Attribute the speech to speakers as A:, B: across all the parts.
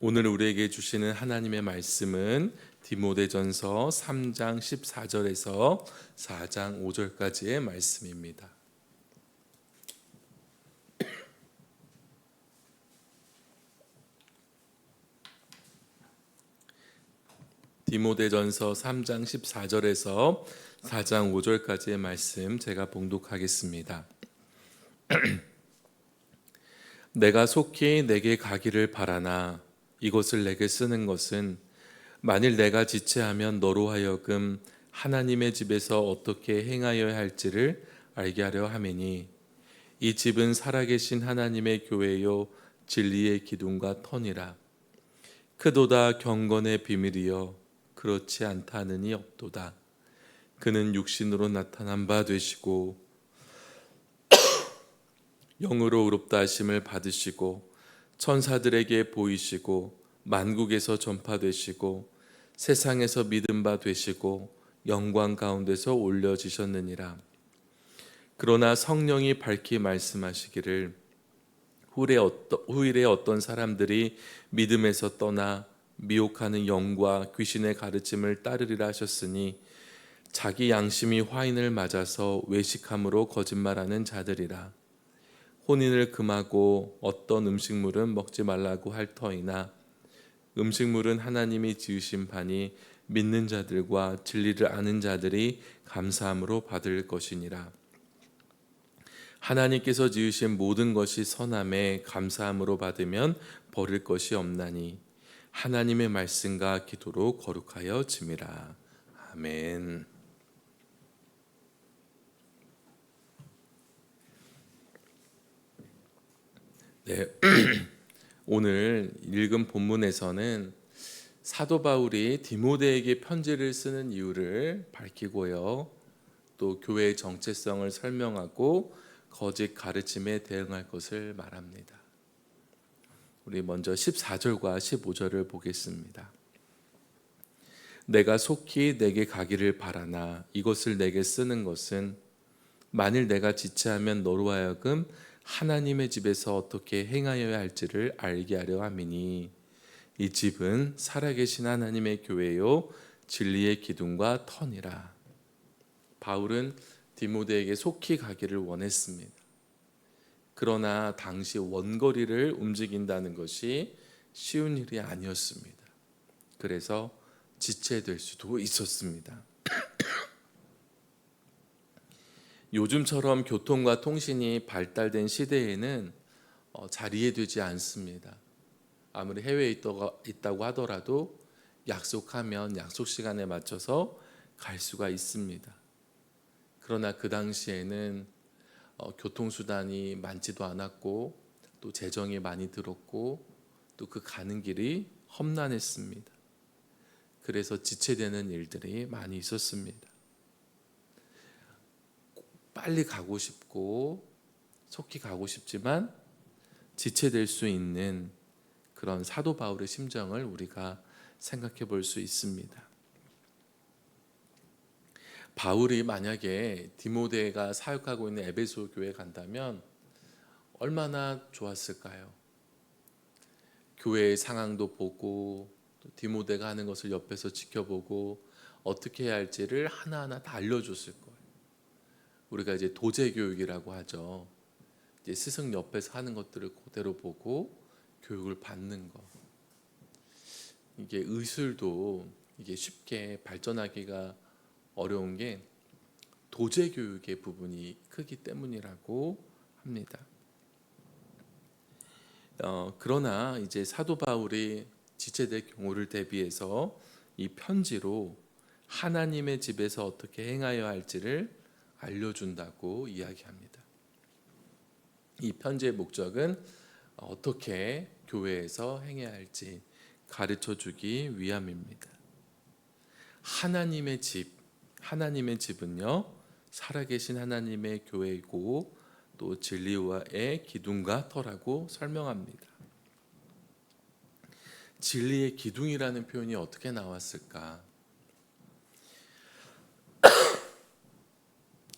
A: 오늘 우리에게 주시는 하나님의 말씀은 디모데전서 3장 14절에서 4장 5절까지의 말씀입니다. 디모데전서 3장 14절에서 4장 5절까지의 말씀 제가 봉독하겠습니다. 내가 속히 내게 가기를 바라나 이것을 내게 쓰는 것은 만일 내가 지체하면 너로 하여금 하나님의 집에서 어떻게 행하여야 할지를 알게 하려 함이니 이 집은 살아계신 하나님의 교회요 진리의 기둥과 터니라. 크도다 경건의 비밀이여 그렇지 않다 하느니 없도다. 그는 육신으로 나타난 바 되시고 영으로 의롭다 하심을 받으시고 천사들에게 보이시고 만국에서 전파되시고 세상에서 믿음 바 되시고 영광 가운데서 올려지셨느니라. 그러나 성령이 밝히 말씀하시기를 후일에 어떤 사람들이 믿음에서 떠나 미혹하는 영과 귀신의 가르침을 따르리라 하셨으니 자기 양심이 화인을 맞아서 외식함으로 거짓말하는 자들이라. 혼인을 금하고 어떤 음식물은 먹지 말라고 할 터이나 음식물은 하나님이 지으신 바니 믿는 자들과 진리를 아는 자들이 감사함으로 받을 것이니라. 하나님께서 지으신 모든 것이 선함에 감사함으로 받으면 버릴 것이 없나니 하나님의 말씀과 기도로 거룩하여 짐이라. 아멘. 네. 오늘 읽은 본문에서는 사도 바울이 디모데에게 편지를 쓰는 이유를 밝히고요. 또 교회의 정체성을 설명하고 거짓 가르침에 대응할 것을 말합니다. 우리 먼저 14절과 15절을 보겠습니다. 내가 속히 내게 가기를 바라나 이것을 내게 쓰는 것은 만일 내가 지체하면 너로 하여금 하나님의 집에서 어떻게 행하여야 할지를 알게 하려 함이니 이 집은 살아계신 하나님의 교회요 진리의 기둥과 터니라. 바울은 디모데에게 속히 가기를 원했습니다. 그러나 당시 원거리를 움직인다는 것이 쉬운 일이 아니었습니다. 그래서 지체될 수도 있었습니다. 요즘처럼 교통과 통신이 발달된 시대에는 잘 이해되지 않습니다. 아무리 해외에 있다고 하더라도 약속하면 약속 시간에 맞춰서 갈 수가 있습니다. 그러나 그 당시에는 교통수단이 많지도 않았고 또 재정이 많이 들었고 또 그 가는 길이 험난했습니다. 그래서 지체되는 일들이 많이 있었습니다. 빨리 가고 싶고 속히 가고 싶지만 지체될 수 있는 그런 사도 바울의 심정을 우리가 생각해 볼 수 있습니다. 바울이 만약에 디모데가 사역하고 있는 에베소 교회에 간다면 얼마나 좋았을까요? 교회의 상황도 보고 또 디모데가 하는 것을 옆에서 지켜보고 어떻게 해야 할지를 하나하나 다 알려줬을 거예요. 우리가 이제 도제 교육이라고 하죠. 이제 스승 옆에서 하는 것들을 그대로 보고 교육을 받는 것. 이게 의술도 이게 쉽게 발전하기가 어려운 게 도제 교육의 부분이 크기 때문이라고 합니다. 그러나 이제 사도 바울이 지체될 경우를 대비해서 이 편지로 하나님의 집에서 어떻게 행하여야 할지를 알려준다고 이야기합니다. 이 편지의 목적은 어떻게 교회에서 행해야 할지 가르쳐 주기 위함입니다. 하나님의 집은요 살아계신 하나님의 교회이고 또 진리와의 기둥과 터라고 설명합니다. 진리의 기둥이라는 표현이 어떻게 나왔을까?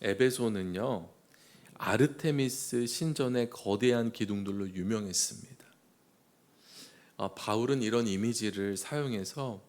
A: 에베소는요 아르테미스 신전의 거대한 기둥들로 유명했습니다. 바울은 이런 이미지를 사용해서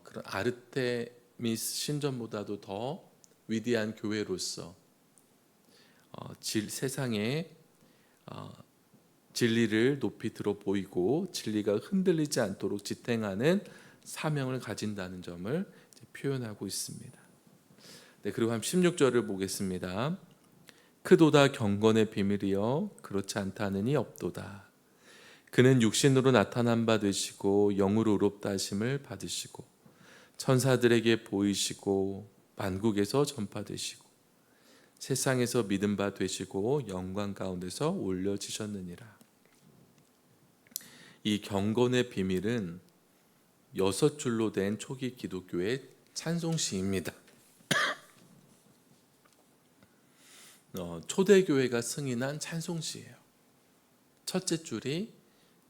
A: 그런 아르테미스 신전보다도 더 위대한 교회로서 세상에 진리를 높이 들어 보이고 진리가 흔들리지 않도록 지탱하는 사명을 가진다는 점을 표현하고 있습니다. 네, 그리고 한 16절을 보겠습니다. 크도다 경건의 비밀이여 그렇지 않다느니 없도다. 그는 육신으로 나타난 바 되시고 영으로 의롭다 하심을 받으시고 천사들에게 보이시고 만국에서 전파되시고 세상에서 믿음 바 되시고 영광 가운데서 올려지셨느니라. 이 경건의 비밀은 6줄로 된 초기 기독교의 찬송시입니다. 초대교회가 승인한 찬송시예요. 첫째 줄이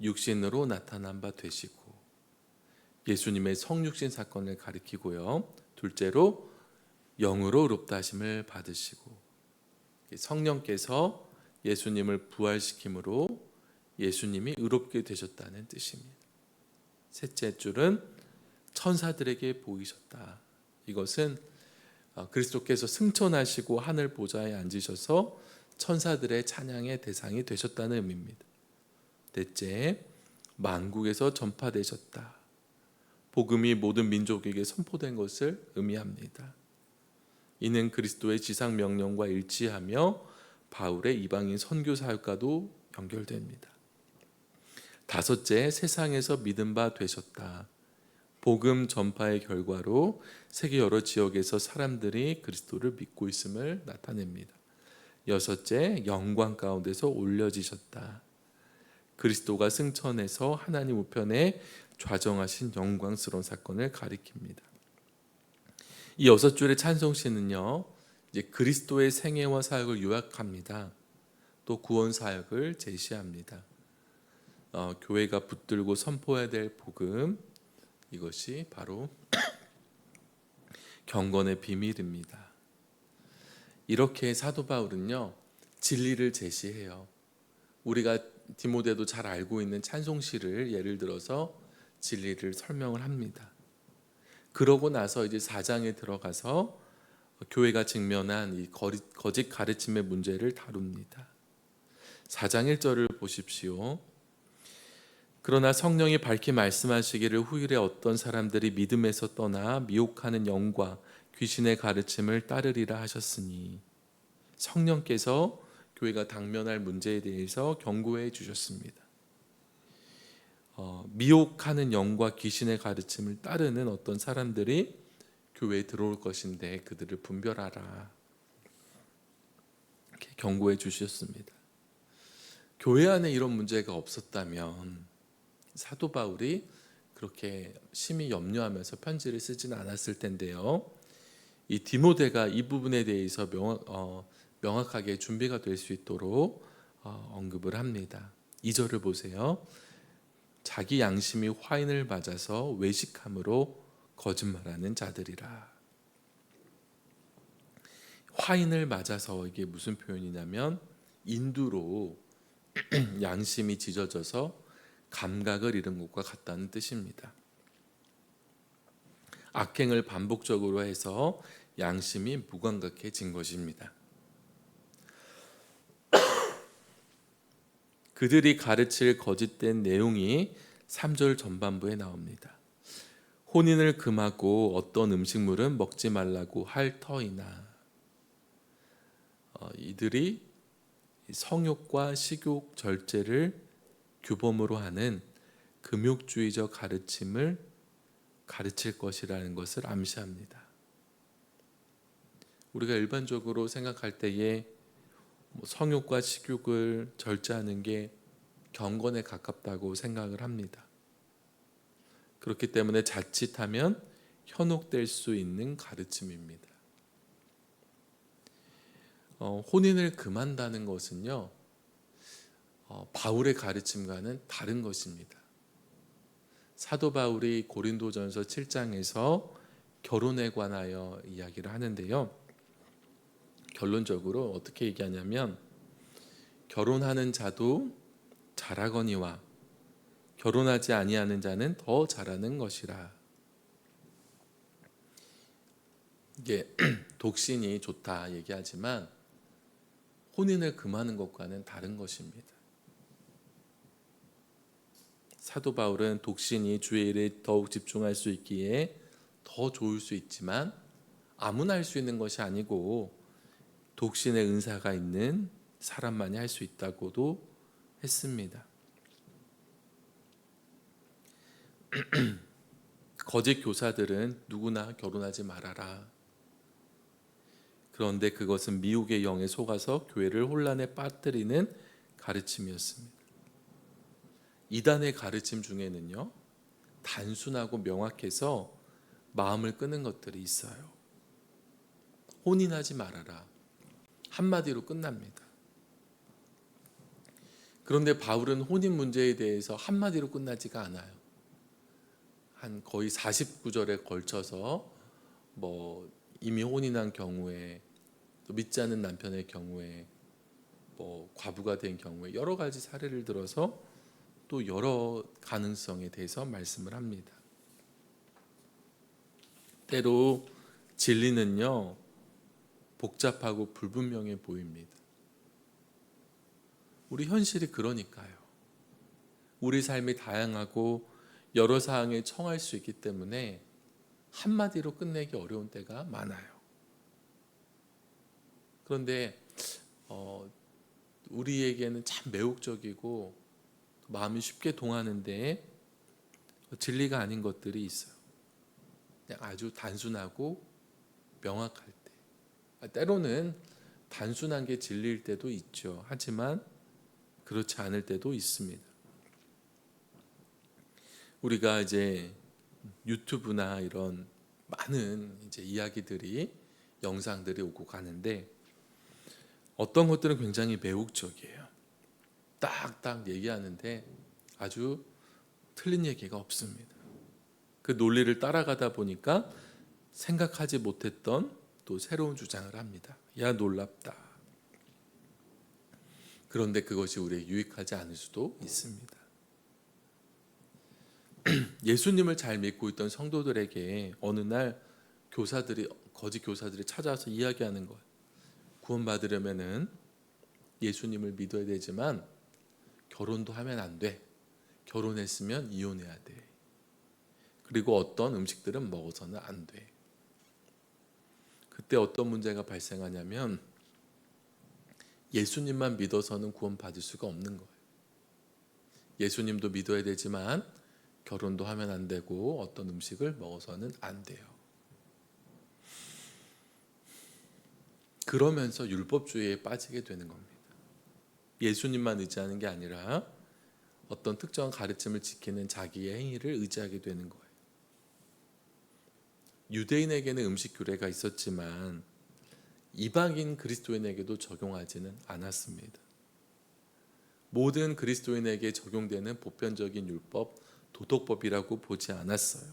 A: 육신으로 나타난 바 되시고 예수님의 성육신 사건을 가리키고요. 둘째로 영으로 의롭다 하심을 받으시고 성령께서 예수님을 부활시킴으로 예수님이 의롭게 되셨다는 뜻입니다. 셋째 줄은 천사들에게 보이셨다. 이것은 그리스도께서 승천하시고 하늘 보좌에 앉으셔서 천사들의 찬양의 대상이 되셨다는 의미입니다. 넷째, 만국에서 전파되셨다. 복음이 모든 민족에게 선포된 것을 의미합니다. 이는 그리스도의 지상 명령과 일치하며 바울의 이방인 선교 사역과도 연결됩니다. 다섯째, 세상에서 믿음 바 되셨다. 복음 전파의 결과로 세계 여러 지역에서 사람들이 그리스도를 믿고 있음을 나타냅니다. 여섯째, 영광 가운데서 올려지셨다. 그리스도가 승천해서 하나님 우편에 좌정하신 영광스러운 사건을 가리킵니다. 이 6줄의 찬송시는요, 이제 그리스도의 생애와 사역을 요약합니다. 또 구원 사역을 제시합니다. 교회가 붙들고 선포해야 될 복음, 이것이 바로 경건의 비밀입니다. 이렇게 사도 바울은요, 진리를 제시해요. 우리가 디모데도 잘 알고 있는 찬송시를 예를 들어서 진리를 설명을 합니다. 그러고 나서 이제 4장에 들어가서 교회가 직면한 이 거짓 가르침의 문제를 다룹니다. 4장 1절을 보십시오. 그러나 성령이 밝히 말씀하시기를 후일에 어떤 사람들이 믿음에서 떠나 미혹하는 영과 귀신의 가르침을 따르리라 하셨으니, 성령께서 교회가 당면할 문제에 대해서 경고해 주셨습니다. 미혹하는 영과 귀신의 가르침을 따르는 어떤 사람들이 교회에 들어올 것인데 그들을 분별하라, 이렇게 경고해 주셨습니다. 교회 안에 이런 문제가 없었다면 사도 바울이 그렇게 심히 염려하면서 편지를 쓰지는 않았을 텐데요. 이 디모데가 이 부분에 대해서 명확하게 준비가 될 수 있도록 언급을 합니다. 2절을 보세요. 자기 양심이 화인을 맞아서 외식함으로 거짓말하는 자들이라. 화인을 맞아서, 이게 무슨 표현이냐면 인두로 양심이 찢어져서 감각을 잃은 것과 같다는 뜻입니다. 악행을 반복적으로 해서 양심이 무감각해진 것입니다. 그들이 가르칠 거짓된 내용이 3절 전반부에 나옵니다. 혼인을 금하고 어떤 음식물은 먹지 말라고 할 터이나, 이들이 성욕과 식욕 절제를 규범으로 하는 금욕주의적 가르침을 가르칠 것이라는 것을 암시합니다. 우리가 일반적으로 생각할 때에 성욕과 식욕을 절제하는 게 경건에 가깝다고 생각을 합니다. 그렇기 때문에 자칫하면 현혹될 수 있는 가르침입니다. 혼인을 금한다는 것은요, 바울의 가르침과는 다른 것입니다. 사도 바울이 고린도전서 7장에서 결혼에 관하여 이야기를 하는데요, 결론적으로 어떻게 얘기하냐면 결혼하는 자도 잘하거니와 결혼하지 아니하는 자는 더 잘하는 것이라. 이게 독신이 좋다 얘기하지만 혼인을 금하는 것과는 다른 것입니다. 사도 바울은 독신이 주의 일에 더욱 집중할 수 있기에 더 좋을 수 있지만 아무나 할 수 있는 것이 아니고 독신의 은사가 있는 사람만이 할 수 있다고도 했습니다. 거짓 교사들은 누구나 결혼하지 말아라. 그런데 그것은 미혹의 영에 속아서 교회를 혼란에 빠뜨리는 가르침이었습니다. 이단의 가르침 중에는요, 단순하고 명확해서 마음을 끄는 것들이 있어요. 혼인하지 말아라. 한마디로 끝납니다. 그런데 바울은 혼인 문제에 대해서 한마디로 끝나지가 않아요. 한 거의 49절에 걸쳐서 이미 혼인한 경우에, 또 믿지 않는 남편의 경우에, 과부가 된 경우에 여러 가지 사례를 들어서 또 여러 가능성에 대해서 말씀을 합니다. 때로 진리는요, 복잡하고 불분명해 보입니다. 우리 현실이 그러니까요. 우리 삶이 다양하고 여러 사항에 처할 수 있기 때문에 한마디로 끝내기 어려운 때가 많아요. 그런데 우리에게는 참 매혹적이고 마음이 쉽게 동하는데 진리가 아닌 것들이 있어요. 그냥 아주 단순하고 명확할 때, 때로는 단순한 게 진리일 때도 있죠. 하지만 그렇지 않을 때도 있습니다. 우리가 이제 유튜브나 이런 많은 이제 이야기들이, 영상들이 오고 가는데 어떤 것들은 굉장히 매혹적이에요. 딱딱 얘기하는데 아주 틀린 얘기가 없습니다. 그 논리를 따라가다 보니까 생각하지 못했던 또 새로운 주장을 합니다. 야, 놀랍다. 그런데 그것이 우리에게 유익하지 않을 수도 있습니다. 예수님을 잘 믿고 있던 성도들에게 어느 날 거짓 교사들이 찾아와서 이야기하는 거예요. 구원받으려면은 예수님을 믿어야 되지만 결혼도 하면 안 돼. 결혼했으면 이혼해야 돼. 그리고 어떤 음식들은 먹어서는 안 돼. 그때 어떤 문제가 발생하냐면 예수님만 믿어서는 구원받을 수가 없는 거예요. 예수님도 믿어야 되지만 결혼도 하면 안 되고 어떤 음식을 먹어서는 안 돼요. 그러면서 율법주의에 빠지게 되는 겁니다. 예수님만 의지하는 게 아니라 어떤 특정한 가르침을 지키는 자기의 행위를 의지하게 되는 거예요. 유대인에게는 음식 규례가 있었지만 이방인 그리스도인에게도 적용하지는 않았습니다. 모든 그리스도인에게 적용되는 보편적인 율법, 도덕법이라고 보지 않았어요.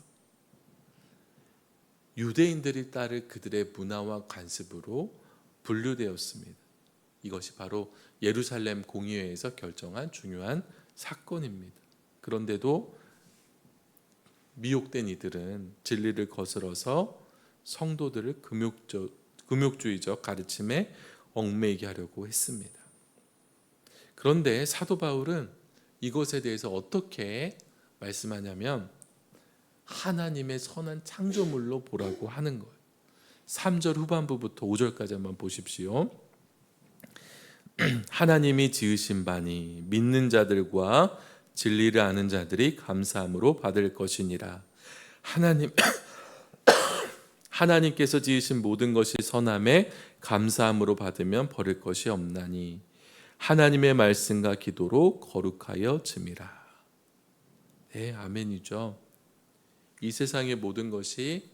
A: 유대인들이 따를 그들의 문화와 관습으로 분류되었습니다. 이것이 바로 예루살렘 공의회에서 결정한 중요한 사건입니다. 그런데도 미혹된 이들은 진리를 거스러서 성도들을 금욕주의적 가르침에 얽매이게 하려고 했습니다. 그런데 사도 바울은 이것에 대해서 어떻게 말씀하냐면 하나님의 선한 창조물로 보라고 하는 거예요. 3절 후반부부터 5절까지 한번 보십시오. 하나님이 지으신 바니 믿는 자들과 진리를 아는 자들이 감사함으로 받을 것이니라. 하나님께서 지으신 모든 것이 선함에 감사함으로 받으면 버릴 것이 없나니 하나님의 말씀과 기도로 거룩하여 짐이라. 네, 아멘이죠. 이 세상의 모든 것이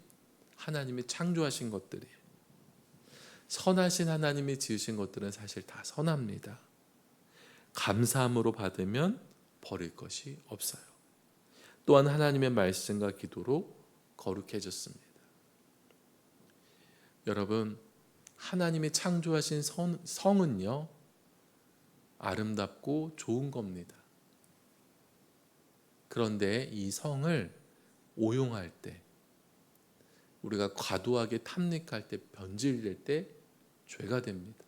A: 하나님이 창조하신 것들이에요. 선하신 하나님이 지으신 것들은 사실 다 선합니다. 감사함으로 받으면 버릴 것이 없어요. 또한 하나님의 말씀과 기도로 거룩해졌습니다. 여러분, 하나님이 창조하신 성은요, 아름답고 좋은 겁니다. 그런데 이 성을 오용할 때, 우리가 과도하게 탐닉할 때, 변질될 때 죄가 됩니다.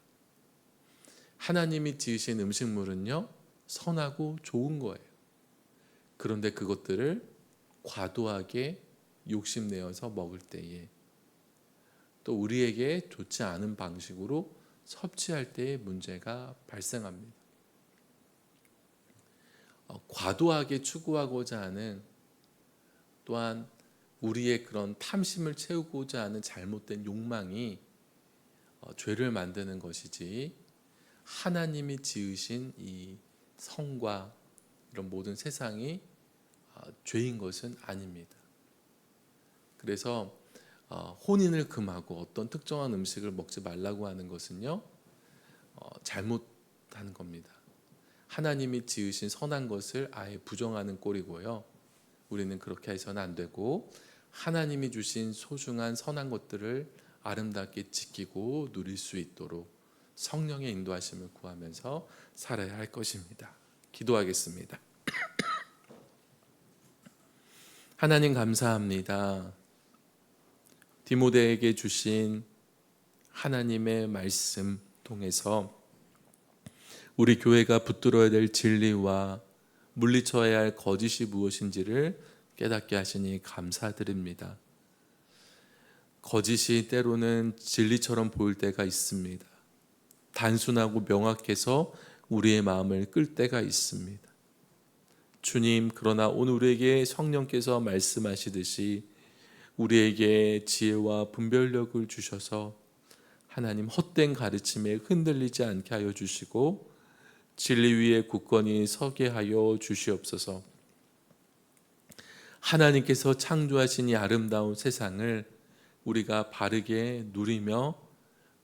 A: 하나님이 지으신 음식물은요, 선하고 좋은 거예요. 그런데 그것들을 과도하게 욕심내어서 먹을 때에, 또 우리에게 좋지 않은 방식으로 섭취할 때에 문제가 발생합니다. 과도하게 추구하고자 하는, 또한 우리의 그런 탐심을 채우고자 하는 잘못된 욕망이 죄를 만드는 것이지, 하나님이 지으신 이 성과 이런 모든 세상이 죄인 것은 아닙니다. 그래서 혼인을 금하고 어떤 특정한 음식을 먹지 말라고 하는 것은요, 잘못하는 겁니다. 하나님이 지으신 선한 것을 아예 부정하는 꼴이고요. 우리는 그렇게 해서는 안 되고, 하나님이 주신 소중한 선한 것들을 아름답게 지키고 누릴 수 있도록 성령의 인도하심을 구하면서 살아야 할 것입니다. 기도하겠습니다. 하나님 감사합니다. 디모데에게 주신 하나님의 말씀 통해서 우리 교회가 붙들어야 될 진리와 물리쳐야 할 거짓이 무엇인지를 깨닫게 하시니 감사드립니다. 거짓이 때로는 진리처럼 보일 때가 있습니다. 단순하고 명확해서 우리의 마음을 끌 때가 있습니다. 주님, 그러나 오늘 우리에게 성령께서 말씀하시듯이 우리에게 지혜와 분별력을 주셔서 하나님 헛된 가르침에 흔들리지 않게 하여 주시고 진리 위에 굳건히 서게 하여 주시옵소서. 하나님께서 창조하신 이 아름다운 세상을 우리가 바르게 누리며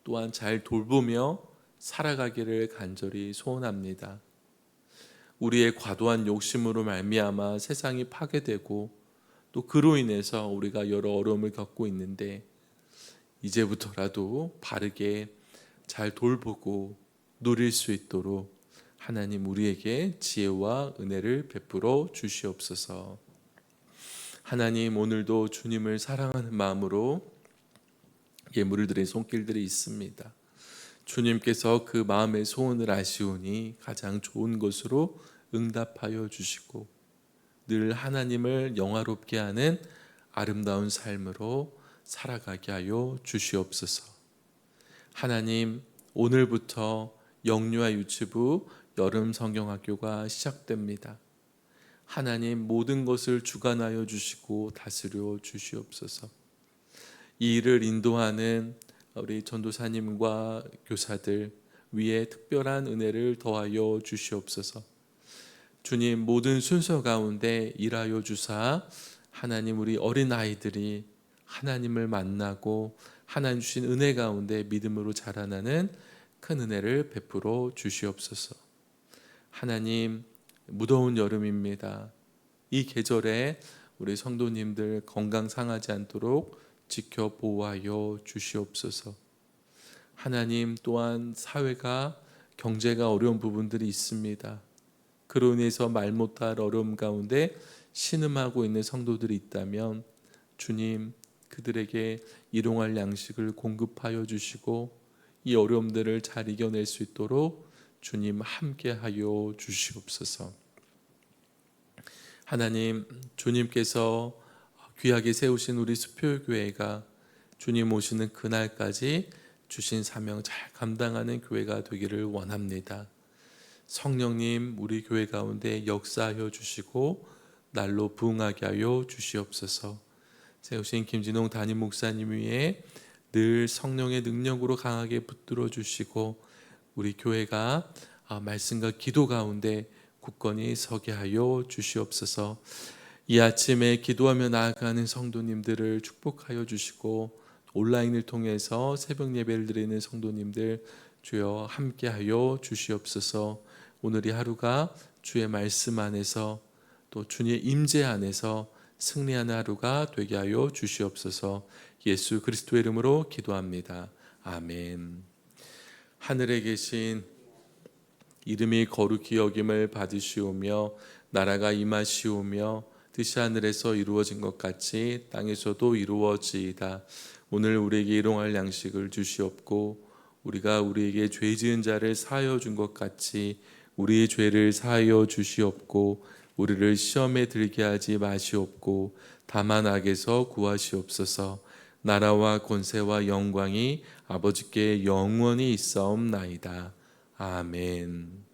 A: 또한 잘 돌보며 살아가기를 간절히 소원합니다. 우리의 과도한 욕심으로 말미암아 세상이 파괴되고 또 그로 인해서 우리가 여러 어려움을 겪고 있는데, 이제부터라도 바르게 잘 돌보고 누릴 수 있도록 하나님 우리에게 지혜와 은혜를 베풀어 주시옵소서. 하나님, 오늘도 주님을 사랑하는 마음으로 예물을 드린 손길들이 있습니다. 주님께서 그 마음의 소원을 아시오니 가장 좋은 것으로 응답하여 주시고 늘 하나님을 영화롭게 하는 아름다운 삶으로 살아가게 하여 주시옵소서. 하나님, 오늘부터 영유아 유치부 여름 성경학교가 시작됩니다. 하나님, 모든 것을 주관하여 주시고 다스려 주시옵소서. 이 일을 인도하는 우리 전도사님과 교사들 위에 특별한 은혜를 더하여 주시옵소서. 주님, 모든 순서 가운데 일하여 주사 하나님 우리 어린아이들이 하나님을 만나고 하나님 주신 은혜 가운데 믿음으로 자라나는 큰 은혜를 베풀어 주시옵소서. 하나님, 무더운 여름입니다. 이 계절에 우리 성도님들 건강 상하지 않도록 지켜 보호하여 주시옵소서. 하나님, 또한 사회가 경제가 어려운 부분들이 있습니다. 그로 인해서 말 못할 어려움 가운데 신음하고 있는 성도들이 있다면 주님, 그들에게 일용할 양식을 공급하여 주시고 이 어려움들을 잘 이겨낼 수 있도록 주님 함께하여 주시옵소서. 하나님, 주님께서 귀하게 세우신 우리 수표교회가 주님 오시는 그날까지 주신 사명 잘 감당하는 교회가 되기를 원합니다. 성령님, 우리 교회 가운데 역사하여 주시고 날로 부응하게 하여 주시옵소서. 세우신 김진홍 담임 목사님 위에 늘 성령의 능력으로 강하게 붙들어 주시고 우리 교회가 말씀과 기도 가운데 굳건히 서게 하여 주시옵소서. 이 아침에 기도하며 나아가는 성도님들을 축복하여 주시고 온라인을 통해서 새벽 예배를 드리는 성도님들 주여 함께하여 주시옵소서. 오늘 이 하루가 주의 말씀 안에서 또 주님의 임재 안에서 승리하는 하루가 되게 하여 주시옵소서. 예수 그리스도의 이름으로 기도합니다. 아멘. 하늘에 계신 이름이 거룩히 여김을 받으시오며 나라가 임하시오며 뜻이 하늘에서 이루어진 것 같이 땅에서도 이루어지이다. 오늘 우리에게 일용할 양식을 주시옵고 우리가 우리에게 죄 지은 자를 사하여 준 것 같이 우리의 죄를 사하여 주시옵고 우리를 시험에 들게 하지 마시옵고 다만 악에서 구하시옵소서. 나라와 권세와 영광이 아버지께 영원히 있사옵나이다. 아멘.